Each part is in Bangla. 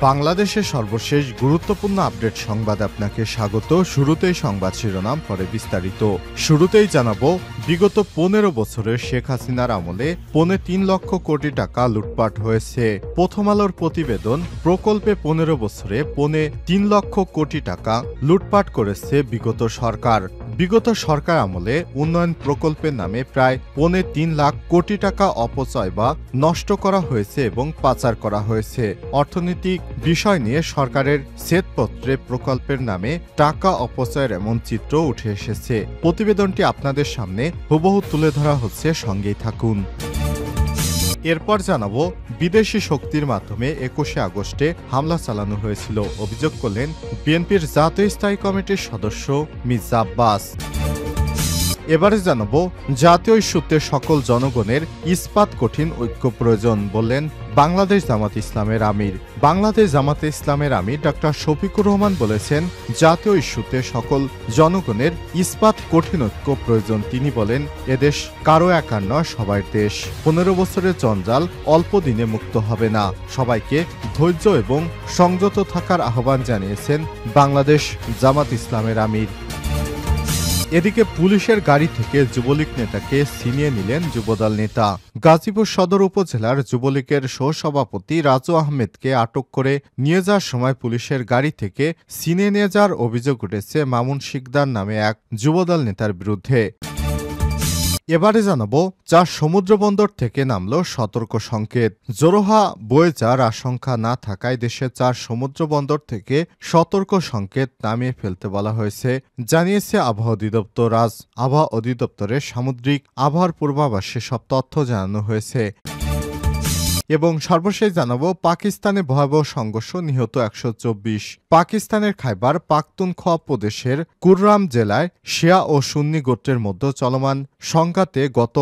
বাংলাদেশের সর্বশেষ গুরুত্বপূর্ণ আপডেট সংবাদ আপনাকে স্বাগত। শুরুতেই সংবাদ শিরোনাম, পরে বিস্তারিত। শুরুতেই জানাবো, বিগত 15 বছরে শেখ হাসিনার আমলে 3.25 লক্ষ কোটি টাকা লুটপাট হয়েছে। প্রথম আলোর প্রতিবেদন, প্রকল্পে 15 বছরে 3.25 লক্ষ কোটি টাকা লুটপাট করেছে বিগত সরকার। বিগত সরকার আমলে উন্নয়ন প্রকল্পের নামে প্রায় 3.25 লাখ কোটি টাকা অপচয় বা নষ্ট করা হয়েছে এবং পাচার করা হয়েছে। অর্থনৈতিক বিষয় নিয়ে সরকারের শ্বেতপত্রে প্রকল্পের নামে টাকা অপচয়ের এমন চিত্র উঠে এসেছে। প্রতিবেদনটি আপনাদের সামনে হুবহু তুলে ধরা হচ্ছে, সঙ্গেই থাকুন। এরপর জানাবো, বিদেশি শক্তির মাধ্যমে 21শে আগস্টে হামলা চালানো হয়েছিল, অভিযোগ করলেন বিএনপির জাতীয় স্থায়ী কমিটির সদস্য মির্জা আব্বাস। এবারে জানাবো, জাতীয় ইস্যুতে সকল জনগণের ইস্পাত কঠিন ঐক্য প্রয়োজন, বললেন বাংলাদেশ জামাত ইসলামের আমির। বাংলাদেশ জামাতে ইসলামের আমির ডক্টর শফিকুর রহমান বলেছেন, জাতীয় ইস্যুতে সকল জনগণের ইস্পাত কঠিন ঐক্য প্রয়োজন। তিনি বলেন, এদেশ কারো একার নয়, সবার দেশ। 15 বছরের জঞ্জাল অল্প দিনে মুক্ত হবে না। সবাইকে ধৈর্য এবং সংযত থাকার আহ্বান জানিয়েছেন বাংলাদেশ জামাত ইসলামের আমির। এদিকে পুলিশের গাড়ি থেকে যুবলীগ নেতাকে ছিনিয়ে নিলেন যুবদল নেতা। গাজীপুর সদর উপজেলার যুবলীগের সহসভাপতি রাজু আহমেদকে আটক করে নিয়ে যাওয়ার সময় পুলিশের গাড়ি থেকে ছিনিয়ে নিয়ে যাওয়ার অভিযোগ উঠেছে মামুন শিকদার নামে এক যুবদল নেতার বিরুদ্ধে। এবারে জানাবো, 4 সমুদ্র বন্দর থেকে নামল সতর্ক সংকেত। জোরোহা বয়ে যাওয়ার আশঙ্কা না থাকায় দেশের 4 সমুদ্র বন্দর থেকে সতর্ক সংকেত নামিয়ে ফেলতে বলা হয়েছে, জানিয়েছে আবহাওয়া অধিদপ্তর। আজ আবহাওয়া অধিদপ্তরের সামুদ্রিক আবহাওয়ার পূর্বাভাসে সব তথ্য জানানো হয়েছে। এবং সর্বশেষ জানাবো, পাকিস্তানে ভয়াবহ সংঘর্ষ, নিহত 124। পাকিস্তানের খাইবার পাখতুনখোয়া প্রদেশের কুররাম জেলায় শিয়া ও সুন্নি গোত্রের মধ্যে চলমান সংঘাতে গত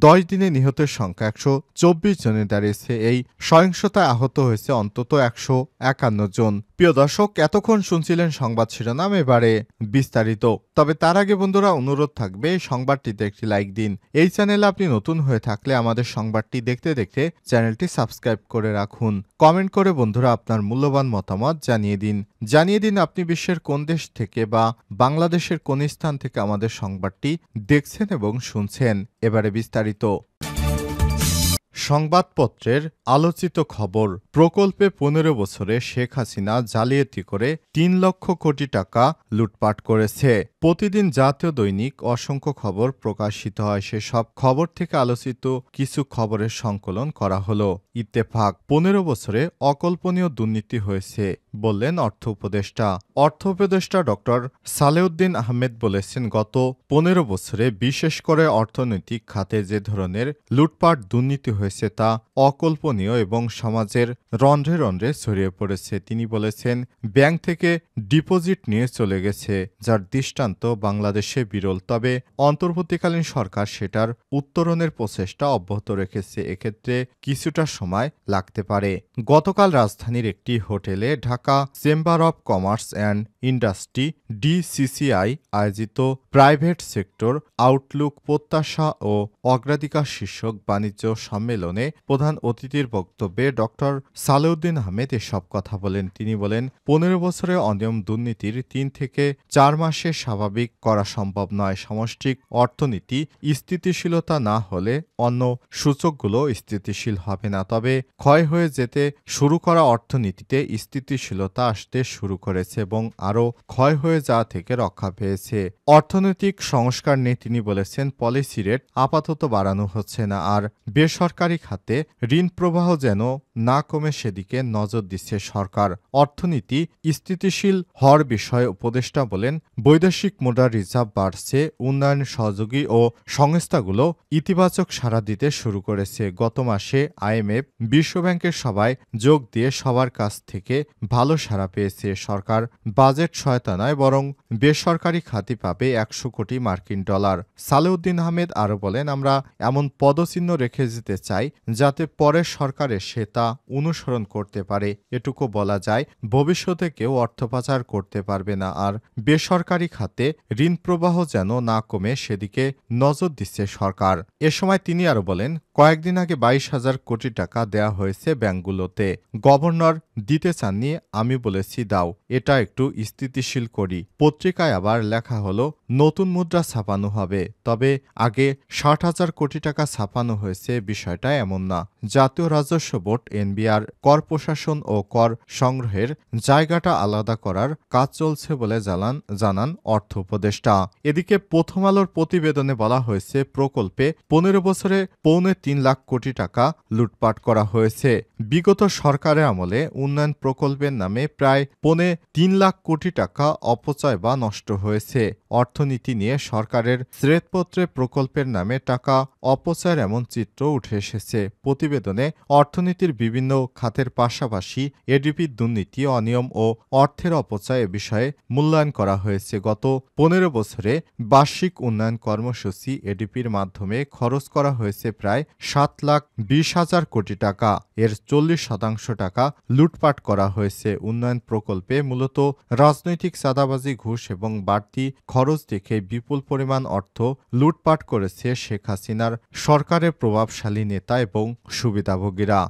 10 দিনে নিহতের সংখ্যা 124 জনে দাঁড়িয়েছে। এই সহিংসতায় আহত হয়েছে অন্তত 151 জন। প্রিয় দর্শক, এতক্ষণ শুনছিলেন সংবাদ শিরোনাম, এবারে বিস্তারিত। তবে তার আগে বন্ধুরা, অনুরোধ থাকবে সংবাদটিতে একটি লাইক দিন। এই চ্যানেলে আপনি নতুন হয়ে থাকলে আমাদের সংবাদটি দেখতে দেখতে চ্যানেলটি সাবস্ক্রাইব করে রাখুন। কমেন্ট করে বন্ধুরা আপনার মূল্যবান মতামত জানিয়ে দিন আপনি বিশ্বের কোন দেশ থেকে বা বাংলাদেশের কোন স্থান থেকে আমাদের সংবাদটি দেখছেন এবং শুনছেন। এবারে বিস্তারিত। সংবাদপত্রের আলোচিত খবর, প্রকল্পে 15 বছরে শেখ হাসিনা জালিয়াতি করে 3 লক্ষ কোটি টাকা লুটপাট করেছে। প্রতিদিন জাতীয় দৈনিক অসংখ্য খবর প্রকাশিত হয়, সেসব খবর থেকে আলোচিত কিছু খবরের সংকলন করা হলো। ইত্তেফাক, 15 বছরে অকল্পনীয় দুর্নীতি হয়েছে, বললেন অর্থ উপদেষ্টা ডক্টর সালেউদ্দিন আহমেদ বলেছেন, গত 15 বছরে বিশেষ করে অর্থনৈতিক খাতে যে ধরনের লুটপাট দুর্নীতি হয়েছে তা অকল্পনীয় এবং সমাজের রন্ধ্রে রন্ধ্রে ছড়িয়ে পড়েছে। তিনি বলেছেন, ব্যাংক থেকে ডিপোজিট নিয়ে চলে গেছে, যার দৃষ্টান্ত বাংলাদেশে বিরল। তবে অন্তর্বর্তীকালীন সরকার সেটার উত্তরণের প্রচেষ্টা অব্যাহত রেখেছে। এক্ষেত্রে কিছুটা সময় লাগতে পারে। গতকাল রাজধানীর একটি হোটেলে Dhaka chamber of commerce and industry DCCI আয়োজিত প্রাইভেট সেক্টর আউটলুক প্রত্যাশা ও অগ্রাধিকার শীর্ষক বাণিজ্য সম্মেলনে প্রধান অতিথির বক্তব্যে ডক্টর সালেউদ্দিন আহমেদ এসব কথা বলেন। তিনি বলেন, 15 বছরে অনিয়ম দুর্নীতির 3 থেকে 4 মাসে স্বাভাবিক করা সম্ভব নয়। সামষ্টিক অর্থনীতি স্থিতিশীলতা না হলে অন্য সূচকগুলো স্থিতিশীল হবে না। তবে ক্ষয় হয়ে যেতে শুরু করা অর্থনীতিতে স্থিতিশীলতা আসতে শুরু করেছে এবং আরও ক্ষয় হয়ে যাওয়া থেকে রক্ষা পেয়েছে। অর্থনৈতিক সংস্কার নিয়ে তিনি বলেছেন, পলিসি রেট আপাতত বাড়ানো হচ্ছে না, আর বেসরকারি খাতে ঋণ প্রবাহ যেন না কমে সেদিকে নজর দিচ্ছে সরকার। অর্থনীতি স্থিতিশীল হওয়ার বিষয়ে উপদেষ্টা বলেন, বৈদেশিক মুদ্রা রিজার্ভ বাড়ছে, উন্নয়ন সহযোগী ও সংস্থাগুলো ইতিবাচক সাড়া দিতে শুরু করেছে। গত মাসে আইএমএফ, বিশ্বব্যাংকের সভায় যোগ দিয়ে সবার কাছ থেকে ভালো ভালো সাড়া পেয়েছে। সরকার বাজেট সহায়তা নয় বরং বেসরকারি খাতে পাবে ১০০ কোটি মার্কিন ডলার। সালেউদ্দিন আহমেদ আরও বলেন, আমরা এমন পদচিহ্ন রেখে যেতে চাই যাতে পরের সরকার এসে তা অনুসরণ করতে পারে। এটুকু বলা যায়, ভবিষ্যতে কেউ অর্থ পাচার করতে পারবে না, আর বেসরকারি খাতে ঋণ প্রবাহ যেন না কমে সেদিকে নজর দিচ্ছে সরকার। এ সময় তিনি আরও বলেন, কয়েকদিন আগে ২২,০০০ কোটি টাকা দেয়া হয়েছে ব্যাংকগুলোতে। গভর্নর দিতে চাননি, আমি বলেছি দাও, এটা একটু স্থিতিশীল করি। পত্রিকায় আবার লেখা হলো নতুন মুদ্রা ছাপানো হবে, তবে আগে ৬০,০০০ কোটি টাকা ছাপানো হয়েছে, বিষয়টা এমন না। জাতীয় রাজস্ব বোর্ড এনবিআর কর প্রশাসন ও কর সংগ্রহের জায়গাটা আলাদা করার কাজ চলছে বলে জানান অর্থ উপদেষ্টা। এদিকে প্রথম আলোর প্রতিবেদনে বলা হয়েছে, প্রকল্পে ১৫ বছরে ৩.৫ লাখ কোটি টাকা লুটপাট করা হয়েছে। বিগত সরকারের আমলে উন্নয়ন প্রকল্পের নামে প্রায় ৩.৫ লাখ কোটি টাকা অপচয় বা নষ্ট হয়েছে। অর্থনীতি নিয়ে সরকারের শ্বেতপত্রে প্রকল্পের নামে টাকা অপচয়ের এমন চিত্র উঠে এসেছে। প্রতিবেদনে অর্থনীতির বিভিন্ন খাতের পাশাপাশি এডিপির দুর্নীতি, অনিয়ম ও অর্থের অপচয় এ বিষয়ে মূল্যায়ন করা হয়েছে। গত ১৫ বছরে বার্ষিক উন্নয়ন কর্মসূচি এডিপির মাধ্যমে খরচ করা হয়েছে প্রায় ৭,২০,০০০ কোটি টাকা। এর ৪০% টাকা লুটপাট করা হয়েছে। উন্নয়ন প্রকল্পে মূলত রাজনৈতিক চাঁদাবাজি, ঘুষ এবং বাড়তি খরচ দেখে বিপুল পরিমাণ অর্থ লুটপাট করেছে শেখ হাসিনার সরকারের প্রভাবশালী নেতা এবং সুবিধাভোগীরা।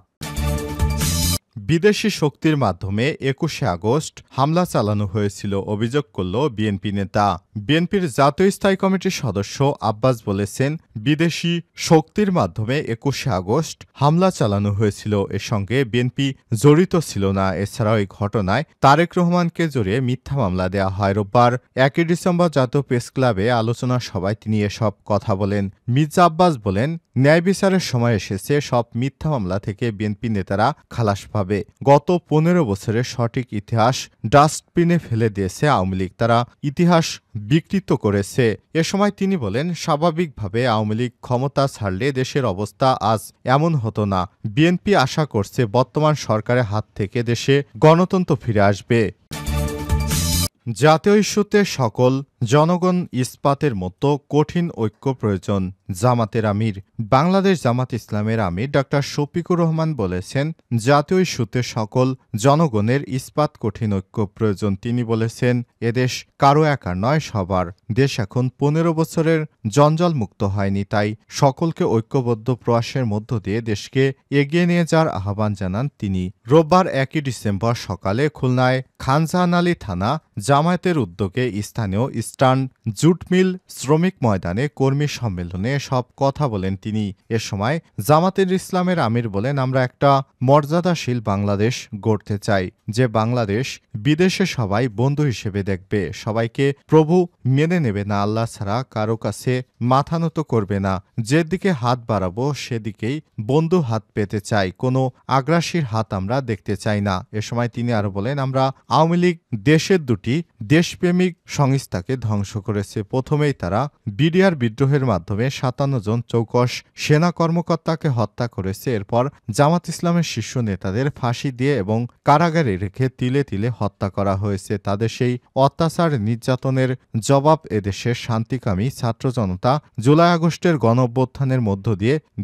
বিদেশি শক্তির মাধ্যমে ২১শে আগস্ট হামলা চালানো হয়েছিল অভিযোগ করল বিএনপি নেতা। বিএনপির জাতীয় স্থায়ী কমিটির সদস্য আব্বাস বলেছেন, বিদেশি শক্তির মাধ্যমে ২১শে আগস্ট হামলা চালানো হয়েছিল, এর সঙ্গে বিএনপি জড়িত ছিল না। এছাড়াও এই ঘটনায় তারেক রহমানকে জড়িয়ে মিথ্যা মামলা দেওয়া হয়। রোববার ১ ডিসেম্বর জাতীয় প্রেস ক্লাবে আলোচনা সভায় তিনি এসব কথা বলেন। মির্জা আব্বাস বলেন, ন্যায় বিচারের সময় এসেছে, সব মিথ্যা মামলা থেকে বিএনপি নেতারা খালাস পাবে। গত ১৫ বছরের সঠিক ইতিহাস ডাস্টবিনে ফেলে দিয়েছে আওয়ামী লীগ, তারা ইতিহাস বিকৃত করেছে। এ সময় তিনি বলেন, স্বাভাবিকভাবে আওয়ামী লীগ ক্ষমতা ছাড়লে দেশের অবস্থা আজ এমন হতো না। বিএনপি আশা করছে বর্তমান সরকারের হাত থেকে দেশে গণতন্ত্র ফিরে আসবে। জাতীয় ইস্যুতে সকল জনগণ ইস্পাতের মতো কঠিন ঐক্য প্রয়োজন। জামাতের আমির বাংলাদেশ জামাত ইসলামের আমির ডা. শফিকুর রহমান বলেছেন, জাতীয় ইস্যুতে সকল জনগণের ইস্পাত কঠিন ঐক্য প্রয়োজন। তিনি বলেছেন, এদেশ কারো একার নয়, সবার। দেশ এখন ১৫ বছরের জঞ্জাল মুক্ত হয়নি, তাই সকলকে ঐক্যবদ্ধ প্রয়াসের মধ্য দিয়ে দেশকে এগিয়ে নিয়ে যাওয়ার আহ্বান জানান তিনি। রোববার ১ ডিসেম্বর সকালে খুলনায় খানজাহান আলী থানা জামায়াতের উদ্যোগে স্থানীয় ইস্টার্ন জুট মিল শ্রমিক ময়দানে কর্মী সম্মেলনে সব কথা বলেন তিনি। এ সময় জামাতের ইসলামের আমির বলেন, আমরা একটা মর্যাদাশীল বাংলাদেশ গড়তে চাই, যে বাংলাদেশ বিদেশে সবাই বন্ধু হিসেবে দেখবে, সবাইকে প্রভু মেনে নেবে না, আল্লাহ ছাড়া কারো কাছে মাথা নত করবে না। যেদিকে হাত বাড়াবো সেদিকেই বন্ধু হাত পেতে চাই, কোনো আগ্রাসীর হাত আমরা দেখতে চাই না। এ সময় তিনি আরো বলেন, আমরা আওয়ামী লীগ দেশের দুটি দেশপ্রেমিক সংস্থাকে ধ্বংস করেছে। প্রথমেই তারা বিডিআর বিদ্রোহের মাধ্যমে ৫৭ জন চৌকস সেনা কর্মকর্তাকে হত্যা করেছে। এরপর জামাত ইসলামের শীর্ষ নেতাদের ফাঁসি দিয়ে এবং কারাগারে রেখে তিলে তিলে হত্যা করা হয়েছে। তাদের সেই অত্যাচার নির্যাতনের জবাব এদেশের শান্তিকামী ছাত্র জনতা জুলাই আগস্টের গণঅভ্যুত্থানের মধ্য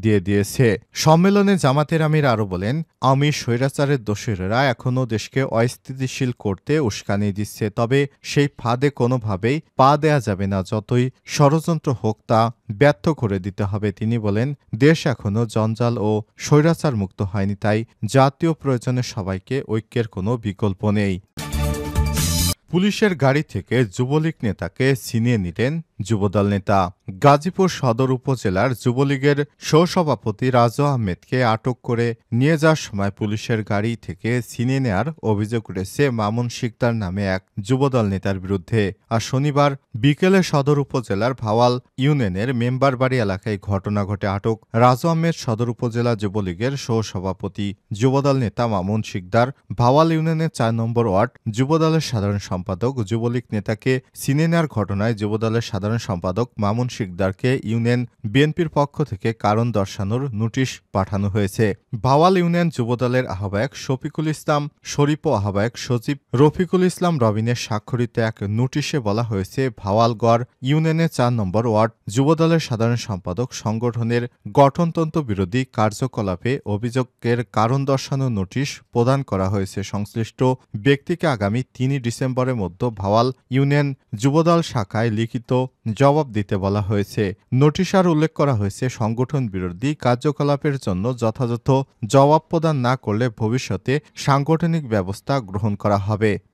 দিয়ে দিয়েছে। সম্মেলনে জামাতের আমির আরো বলেন, আওয়ামী স্বৈরাচারের দোসরেরা এখনও দেশকে অস্থিতিশীল করতে উস্কানি দিচ্ছে, তবে সেই ফাঁদে কোনোভাবেই পা দেয়া যাবে না। যতই ষড়যন্ত্র হোক তা ব্যর্থ করে দিতে হবে। তিনি বলেন, দেশ এখনও জঞ্জাল ও স্বৈরাচার মুক্ত হয়নি, তাই জাতীয় প্রয়োজনে সবাইকে ঐক্যের কোনো বিকল্প নেই। পুলিশের গাড়ি থেকে যুবলীগ নেতাকে ছিনিয়ে নিলেন যুবদল নেতা। গাজীপুর সদর উপজেলার যুবলীগের সহসভাপতি রাজু আহমেদকে আটক করে নিয়ে যাওয়ার সময় পুলিশের গাড়ি থেকে ছিনিয়ে নেওয়ার অভিযোগ উঠেছে মামুন শিকদার নামে এক যুবদল নেতার বিরুদ্ধে। আর শনিবার বিকেলে সদর উপজেলার ভাওয়াল ইউনিয়নের মেম্বার বাড়ি এলাকায় ঘটনা ঘটে। আটক রাজু আহমেদ সদর উপজেলা যুবলীগের সহসভাপতি। যুবদল নেতা মামুন শিকদার ভাওয়াল ইউনিয়নের ৪ নম্বর ওয়ার্ড যুবদলের সাধারণ সম্পাদক যুবলীগ নেতাকে ছিনিয়ে নেওয়ার ঘটনায় যুবদলের সাধারণ সম্পাদক মামুন শিকদারকে ইউনিয়ন বিএনপির পক্ষ থেকে কারণ দর্শানোর নোটিশ পাঠানো হয়েছে। ভাওয়াল ইউনিয়ন যুবদলের আহ্বায়ক শফিকুল ইসলাম শরীফ ও আহ্বায়ক সচিব রফিকুল ইসলাম রবিনের স্বাক্ষরিত এক নোটিশে বলা হয়েছে, ভাওয়ালগড় ইউনিয়নের ৪ নম্বর ওয়ার্ড যুবদলের সাধারণ সম্পাদক সংগঠনের গঠনতন্ত্র বিরোধী কার্যকলাপে অভিযোগের কারণ দর্শানোর নোটিশ প্রদান করা হয়েছে। সংশ্লিষ্ট ব্যক্তিকে আগামী ৩ ডিসেম্বরের মধ্যে ভাওয়াল ইউনিয়ন যুবদল শাখায় লিখিত জবাব দিতে বলা হয়েছে। নোটিশ আর উল্লেখ করা হয়েছে, সংগঠন বিরোধী কার্যকলাপের জন্য যথাযথ জবাব প্রদান না করলে ভবিষ্যতে সাংগঠনিক ব্যবস্থা গ্রহণ করা হবে।